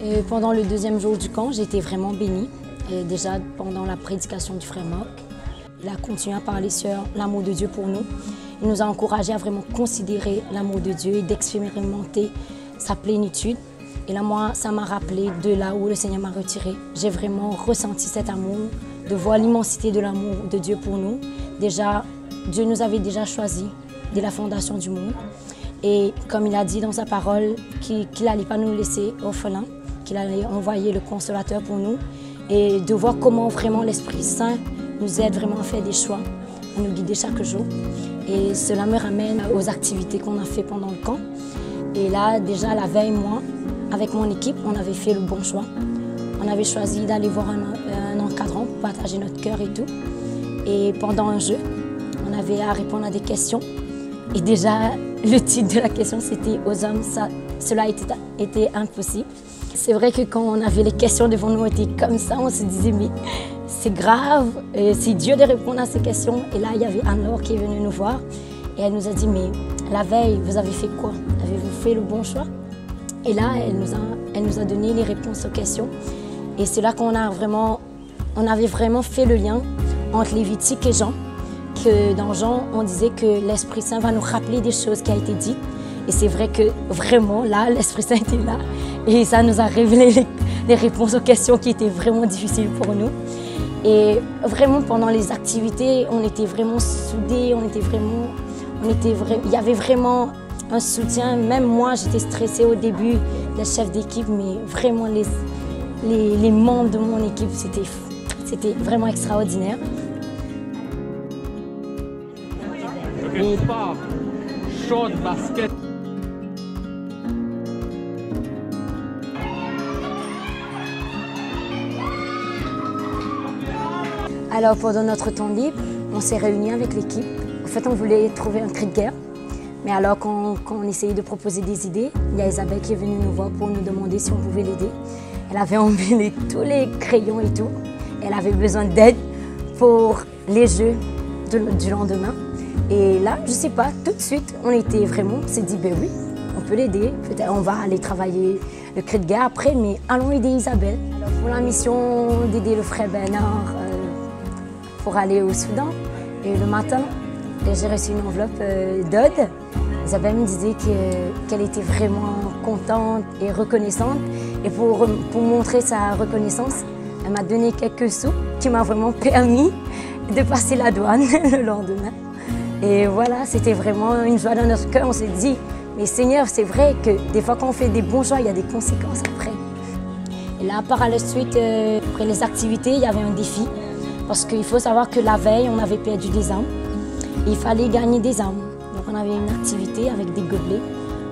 Et pendant le deuxième jour du camp, j'ai été vraiment bénie. Et déjà pendant la prédication du frère Marc, il a continué à parler sur l'amour de Dieu pour nous. Il nous a encouragés à vraiment considérer l'amour de Dieu et d'expérimenter sa plénitude. Et là, moi, ça m'a rappelé de là où le Seigneur m'a retiré. J'ai vraiment ressenti cet amour, de voir l'immensité de l'amour de Dieu pour nous. Déjà, Dieu nous avait déjà choisis dès la fondation du monde. Et comme il a dit dans sa parole, qu'il n'allait pas nous laisser orphelins, qu'il allait envoyer le consolateur pour nous. Et de voir comment vraiment l'Esprit Saint nous aide vraiment à faire des choix, à nous guider chaque jour. Et cela me ramène aux activités qu'on a fait pendant le camp. Et là, déjà la veille, moi, avec mon équipe, on avait fait le bon choix. On avait choisi d'aller voir un encadrant pour partager notre cœur et tout. Et pendant un jeu, on avait à répondre à des questions. Et déjà, le titre de la question, c'était « Aux hommes, cela était impossible ». C'est vrai que quand on avait les questions devant nous, on était comme ça, on se disait « Mais c'est grave, c'est Dieu de répondre à ces questions ». Et là, il y avait Anne-Laure qui est venue nous voir. Et elle nous a dit « Mais la veille, vous avez fait quoi? Avez-vous fait le bon choix ?» Et là, elle nous a donné les réponses aux questions. Et c'est là qu'on avait vraiment fait le lien entre Lévitique et Jean. Que dans Jean, on disait que l'Esprit Saint va nous rappeler des choses qui ont été dites. Et c'est vrai que vraiment, là, l'Esprit Saint était là. Et ça nous a révélé les réponses aux questions qui étaient vraiment difficiles pour nous. Et vraiment, pendant les activités, on était vraiment soudés, il y avait vraiment un soutien. Même moi, j'étais stressée au début, le chef d'équipe, mais vraiment, les membres de mon équipe, c'était vraiment extraordinaire. On part, short basket. Alors pendant notre temps libre, on s'est réunis avec l'équipe. En fait, on voulait trouver un cri de guerre. Mais alors quand on essayait de proposer des idées, il y a Isabelle qui est venue nous voir pour nous demander si on pouvait l'aider. Elle avait emmêlé tous les crayons et tout. Elle avait besoin d'aide pour les jeux du lendemain. Et là, je sais pas, tout de suite, on s'est dit, ben oui, on peut l'aider. Peut-être on va aller travailler le cri de guerre après, mais allons aider Isabelle. Alors, pour la mission d'aider le frère Bernard pour aller au Soudan, et le matin, j'ai reçu une enveloppe d'Aude. Isabelle me disait qu'elle était vraiment contente et reconnaissante. Et pour montrer sa reconnaissance, elle m'a donné quelques sous qui m'a vraiment permis de passer la douane le lendemain. Et voilà, c'était vraiment une joie dans notre cœur. On s'est dit, mais Seigneur, c'est vrai que des fois quand on fait des bons choix, il y a des conséquences après. Et là, par la suite, après les activités, il y avait un défi. Parce qu'il faut savoir que la veille, on avait perdu des âmes. Et il fallait gagner des âmes. Donc on avait une activité avec des gobelets.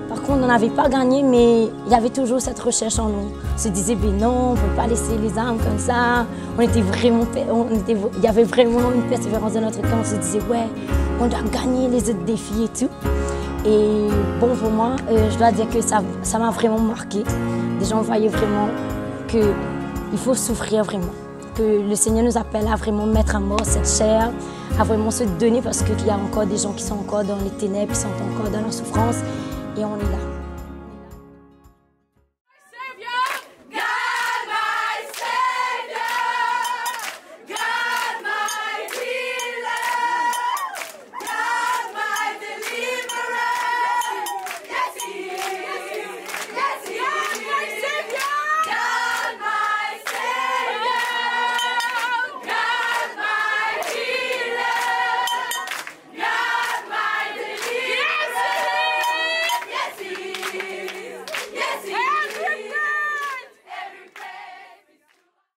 Par contre, on n'avait pas gagné, mais il y avait toujours cette recherche en nous. On se disait, ben non, on ne peut pas laisser les âmes comme ça. Il y avait vraiment une persévérance dans notre cœur. On se disait, ouais, on doit gagner les autres défis et tout. Et bon, pour moi, je dois dire que ça m'a vraiment marqué. Les gens voyaient vraiment qu'il faut souffrir vraiment. Que le Seigneur nous appelle à vraiment mettre à mort cette chair, à vraiment se donner parce qu'il y a encore des gens qui sont encore dans les ténèbres, qui sont encore dans la souffrance. Et on est là.